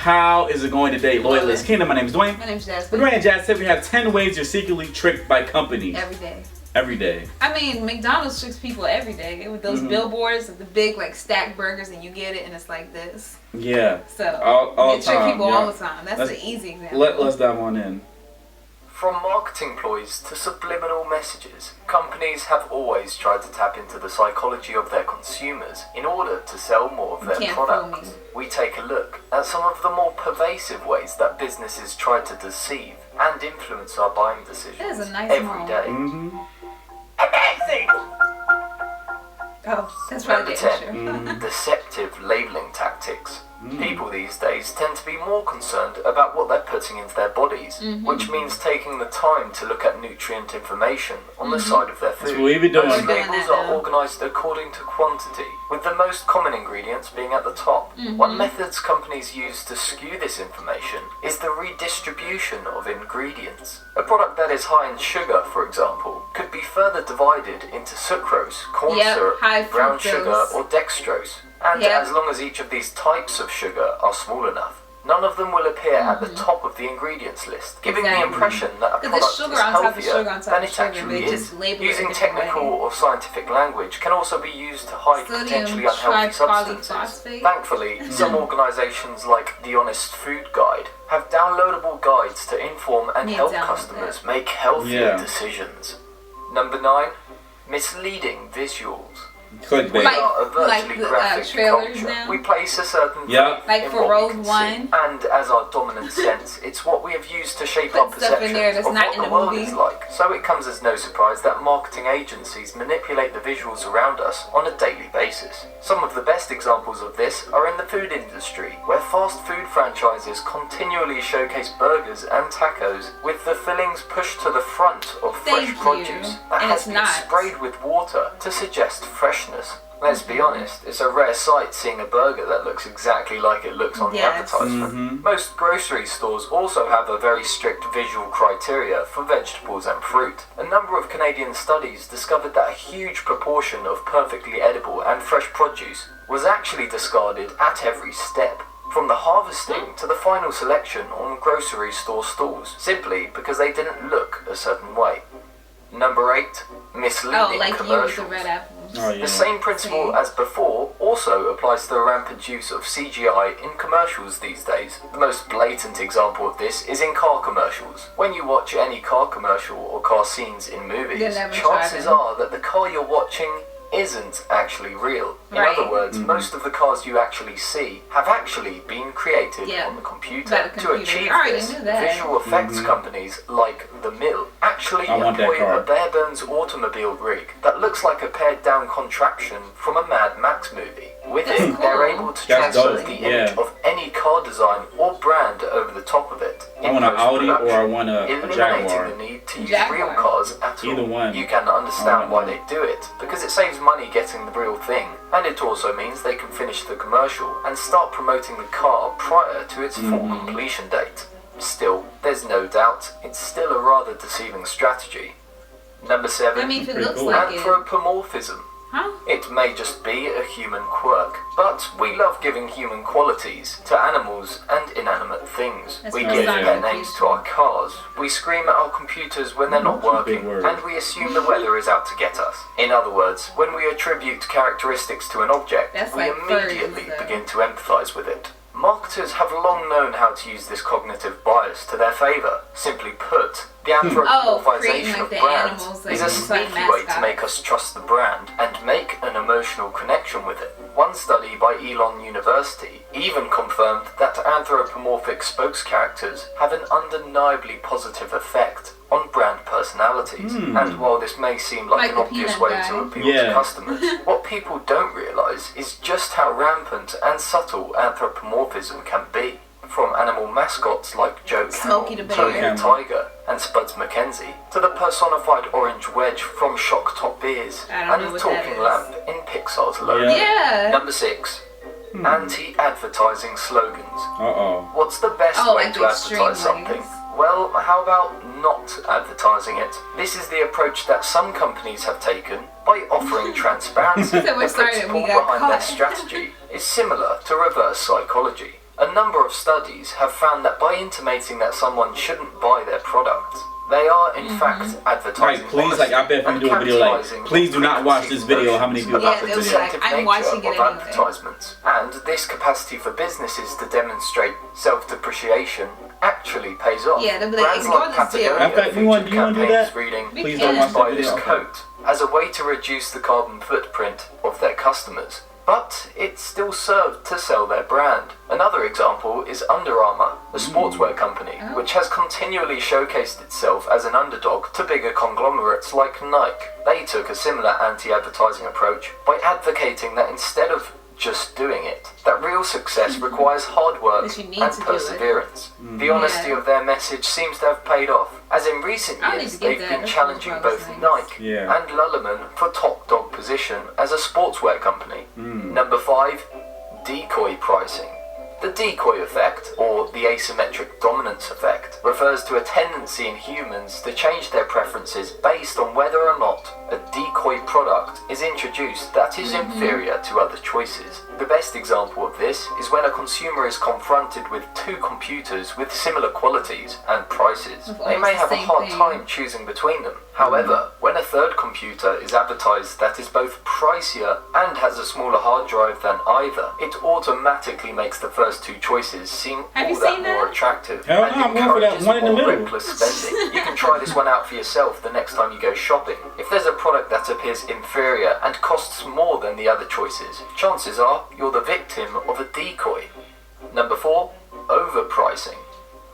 How is it going today, Loyalist Kingdom? My name is Dwayne. My name is Jasmine. Dwayne and Jasmine, we have 10 ways you're secretly tricked by companies. Every day. Every day. I mean, McDonald's tricks people every day with those billboards of the big like stacked burgers, and you get it, and it's like this. Yeah. So all they trick time, people yeah. all the time. That's the easy example. Let's dive on in. From marketing ploys to subliminal messages, companies have always tried to tap into the psychology of their consumers in order to sell more of their products. We take a look at some of the more pervasive ways that businesses try to deceive and influence our buying decisions That is a nice every day. Amazing! Oh, that's probably Number 10. Deceptive labeling tactics. People these days tend to be more concerned about what they're putting into their bodies, which means taking the time to look at nutrient information on the side of their food. That's what we be doing. Most labels are organised according to quantity, with the most common ingredients being at the top. One methods companies use to skew this information is the redistribution of ingredients. A product that is high in sugar, for example, could be further divided into sucrose, corn syrup, brown sugar, or dextrose. And as long as each of these types of sugar are small enough, none of them will appear at the top of the ingredients list, giving the impression that a product is healthier than it actually is. Using technical or scientific language can also be used to hide potentially unhealthy substances. Thankfully, some organisations like the Honest Food Guide have downloadable guides to inform and help customers make healthier decisions. Number 9. Misleading visuals. Clickbait. We are a virtually graphic culture. Now? We place a certain thing like in for what Rogue we can One. see, and as our dominant sense, it's what we have used to shape our stuff in there perceptions that's of not what in the the world movie. is like. So it comes as no surprise that marketing agencies manipulate the visuals around us on a daily basis. Some of the best examples of this are in the food industry, where fast food franchises continually showcase burgers and tacos with the fillings pushed to the front of fresh produce that has been sprayed with water to suggest freshness. Let's be honest, it's a rare sight seeing a burger that looks exactly like it looks on the advertisement. Most grocery stores also have a very strict visual criteria for vegetables and fruit. A number of Canadian studies discovered that a huge proportion of perfectly edible and fresh produce was actually discarded at every step, from the harvesting to the final selection on grocery store stalls, simply because they didn't look a certain way. Number 8. Misleading commercials. The same principle as before also applies to the rampant use of CGI in commercials these days. The most blatant example of this is in car commercials. When you watch any car commercial or car scenes in movies, chances are that the car you're watching isn't actually real. In other words, most of the cars you actually see have actually been created on the computer. To achieve this, visual effects companies like The Mill actually employ a bare-bones automobile rig that looks like a pared-down contraption from a Mad Max movie. With it, they're able to transfer the image of any car design or brand over the top of it. I want an Audi or I want a Jaguar. Eliminating the need to use real cars at all. Either one. You can understand why they do it, because it saves money getting the real thing, and it also means they can finish the commercial and start promoting the car prior to its full completion date. Still, there's no doubt, it's still a rather deceiving strategy. Number 7. I mean, if it looks like Anthropomorphism. It may just be a human quirk, but we love giving human qualities to animals and inanimate things. We give pet names to our cars, we scream at our computers when they're not working, and we assume the weather is out to get us. In other words, when we attribute characteristics to an object, we immediately begin to empathise with it. Marketers have long known how to use this cognitive bias to their favour. Simply put, the anthropomorphization of brands is a sneaky way to make us trust the brand and make an emotional connection with it. One study by Elon University even confirmed that anthropomorphic spokes characters have an undeniably positive effect on brand personalities. And while this may seem like an obvious way to appeal to customers, what people don't realise is just how rampant and subtle anthropomorphism can be. From animal mascots like Joe Camel, Tony the Tiger, and Spuds MacKenzie, to the personified orange wedge from Shock Top Beers, and the talking lamp in Pixar's logo. Number 6. Anti-advertising slogans. What's the best way to advertise something? Well, how about not advertising it? This is the approach that some companies have taken by offering transparency. The principle behind their strategy is similar to reverse psychology. A number of studies have found that by intimating that someone shouldn't buy their product, they are in fact advertising. Right, please, like, I bet if you do a video like, please do not watch this video. How many people watch about the this video? deceptive I'm nature watching it of anyway. advertisements, and this capacity for businesses to demonstrate self-depreciation actually pays off. Yeah, they'll be like, Brands ignore like this video. Patagonia In fact, you want to do campaigns that? reading, Please don't watch buy that this video. coat, as a way to reduce the carbon footprint of their customers. But it still served to sell their brand. Another example is Under Armour, a sportswear company, which has continually showcased itself as an underdog to bigger conglomerates like Nike. They took a similar anti-advertising approach by advocating that instead of just doing it, that real success requires hard work That you need and to do it. perseverance. The honesty Yeah. of their message seems to have paid off, as in recent I need years to get they've that. been That's challenging what I was both saying. Nike Yeah. and Lululemon for top dog position as a sportswear company. Number 5, decoy pricing. The decoy effect, or the asymmetric dominance effect, refers to a tendency in humans to change their preferences based on whether or not a decoy product is introduced that is inferior to other choices. The best example of this is when a consumer is confronted with two computers with similar qualities and prices. With They may almost have the a same hard thing. time choosing between them. However, when a third computer is advertised that is both pricier and has a smaller hard drive than either, it automatically makes the first two choices seem Have you all that seen more that? attractive Hell and no, I'm going for that encourages one in the more middle. reckless spending. You can try this one out for yourself the next time you go shopping. If there's a product that appears inferior and costs more than the other choices, chances are you're the victim of a decoy. Number 4, overpricing.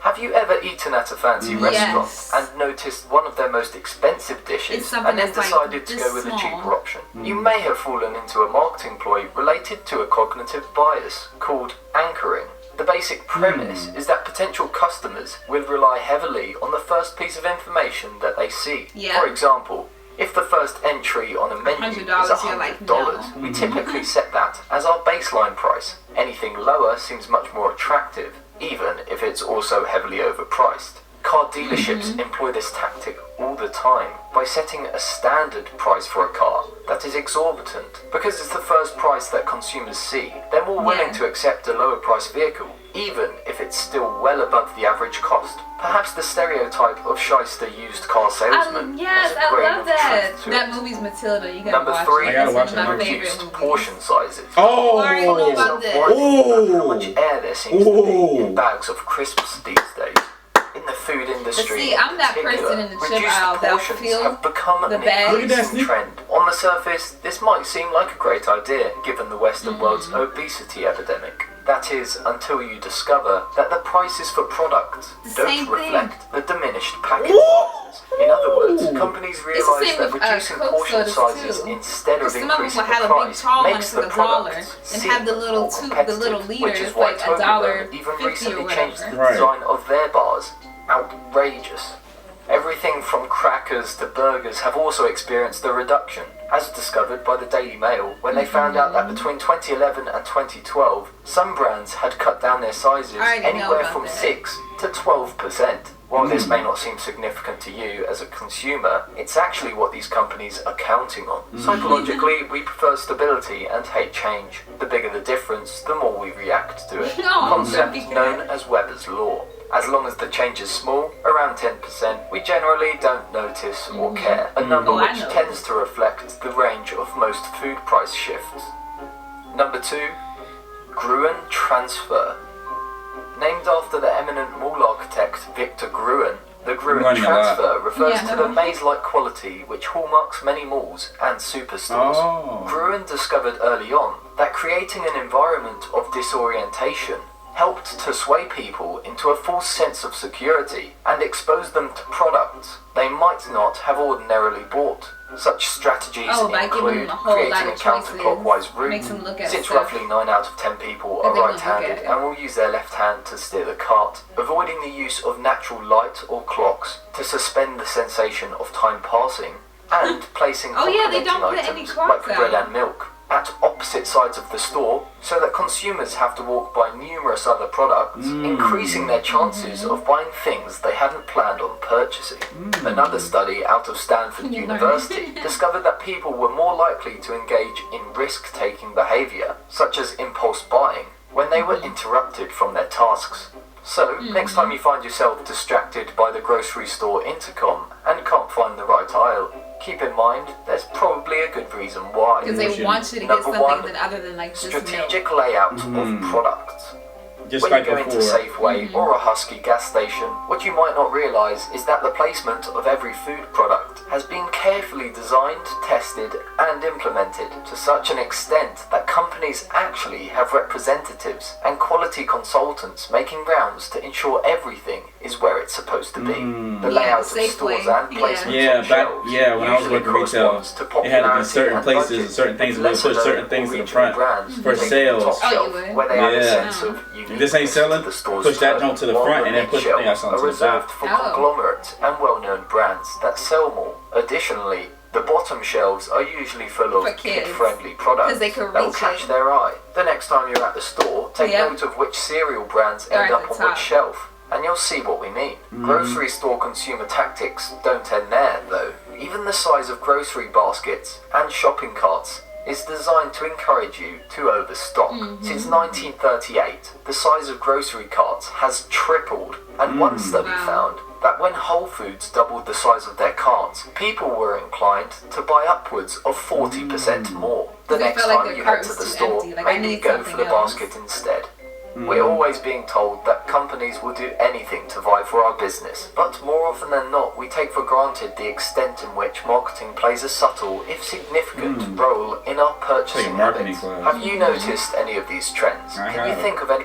Have you ever eaten at a fancy restaurant Yes. and noticed one of their most expensive It's dishes something and then that's like decided to this go with a small. cheaper option? You may have fallen into a marketing ploy related to a cognitive bias called anchoring. The basic premise is that potential customers will rely heavily on the first piece of information that they see. Yeah. For example, if the first entry on a menu is $100, you're like, $100, no. we typically set that as our baseline price. Anything lower seems much more attractive, even if it's also heavily overpriced. Car dealerships employ this tactic all the time by setting a standard price for a car that is exorbitant. Because it's the first price that consumers see, they're more willing Yeah. to accept a lower price vehicle, even if it's still well above the average cost. Perhaps the stereotype of shyster used car salesman Yes, has a I grain love of that. truth to That it. movie's Matilda. You gotta Number watch 3, it. I gotta It's watch one of it. my favorite reduced movies. portion sizes. Oh! I know about this. How much air there seems to be Ooh. in bags of crisps these days. In the food industry, see, I'm that particular, person in the chip reduced aisle that'll portions feel have become the an bag. Look at that, increasing Sneak. trend. On the surface, this might seem like a great idea, given the Western world's obesity epidemic. That is, until you discover that the prices for products The don't same thing. reflect the diminished package sizes. In other words, companies It's realise the same that with reducing Coke portion sodas sizes too. instead of Because some of them increasing will the have a big price tall one, makes it's the like a dollar, product and have the little seem two, more the little competitive, liter, which is it's why like Toblerone $1.50 even or recently changed the whatever. design of their bars. Outrageous. Everything from crackers to burgers have also experienced a reduction, as discovered by the Daily Mail when they found out that between 2011 and 2012, some brands had cut down their sizes I already know anywhere about from that. 6 to 12%. While this may not seem significant to you as a consumer, it's actually what these companies are counting on. Psychologically, we prefer stability and hate change. The bigger the difference, the more we react to it. No, Concept don't be known good. as Weber's Law. As long as the change is small, around 10%, we generally don't notice or care, a number Oh, I which know. tends to reflect the range of most food price shifts. Number 2, Gruen transfer. Named after the eminent mall architect Victor Gruen, the Gruen Running a lot. transfer refers Yeah, to no. the maze-like quality which hallmarks many malls and superstores. Oh. Gruen discovered early on that creating an environment of disorientation helped to sway people into a false sense of security and expose them to products they might not have ordinarily bought. Such strategies Oh, by giving include them a whole lot creating a of choices, counterclockwise route, makes them look at since stuff roughly 9 out of 10 people that are they won't look right-handed at. and will use their left hand to steer the cart, avoiding the use of natural light or clocks to suspend the sensation of time passing, and placing Oh, yeah, they complementing don't put any items clocks like bread out. and milk at opposite sides of the store so that consumers have to walk by numerous other products, increasing their chances of buying things they hadn't planned on purchasing. Another study out of Stanford You learn. University discovered that people were more likely to engage in risk-taking behavior, such as impulse buying, when they were interrupted from their tasks. So, next time you find yourself distracted by the grocery store intercom and can't find the right aisle, keep in mind there's probably a good reason why. Because they want you to get Number something one, other than like just milk. strategic layout of products. Just When like you go into before. Safeway or a Husky gas station, what you might not realise is that the placement of every food product has been carefully designed, tested and implemented to such an extent that companies actually have representatives and quality consultants making rounds to ensure everything is where it's supposed to be. The layout of stores and placements on shelves when I was working retail, corresponds to it had to be popularity certain and places budget, and certain things, with we would push lesser certain known things to the regional front brands for taking sales. top Oh, you shelf, would? where they add a Yeah. sense of If this ain't selling, push that note to the front and then push the thing else are onto the reserved back. for Oh. conglomerates and well-known brands that sell more. Additionally, the bottom shelves are usually full For of kids. kid-friendly products 'Cause they can that will reach catch it. their eye. The next time you're at the store, take Yep. note of which cereal brands They're end at up the on top. which shelf, and you'll see what we mean. Grocery store consumer tactics don't end there, though. Even the size of grocery baskets and shopping carts is designed to encourage you to overstock. Since 1938, the size of grocery carts has tripled, and one study Wow. found that when Whole Foods doubled the size of their carts, people were inclined to buy upwards of 40% more. The They next felt like time their you cart head to was the too store, empty, like, I maybe need go something for the else. basket instead. We're always being told that companies will do anything to vie for our business, but more often than not, we take for granted the extent in which marketing plays a subtle, if significant, role in our purchasing Like a marketing habits. class. Have you noticed any of these trends? I Can you have. think of any?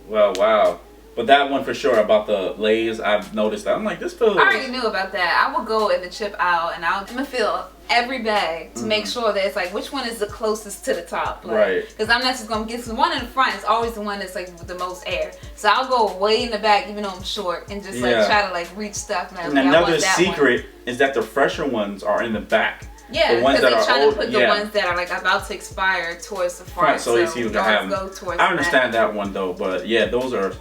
Well, wow. But that one for sure about the Lay's, I've noticed that. I'm like, this feels. I already knew about that. I would go in the chip aisle and I'm gonna fill every bag to make sure that it's like which one is the closest to the top. Like, Right. Because I'm not just gonna get some one in the front. It's always the one that's like with the most air. So I'll go way in the back even though I'm short and just like Yeah. try to like reach stuff. And, And I another want that one. secret is that the fresher ones are in the back. Yeah, the ones because that they're are trying old, to put the yeah. ones that are like about to expire towards the front. So it's easy to have go them. towards I understand that one though, but yeah, those are.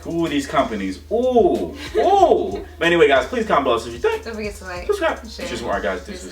Ooh, these companies. Ooh, ooh. But anyway, guys, please comment below if you think. Don't forget to like, Subscribe. share. It's just more, guys. This is.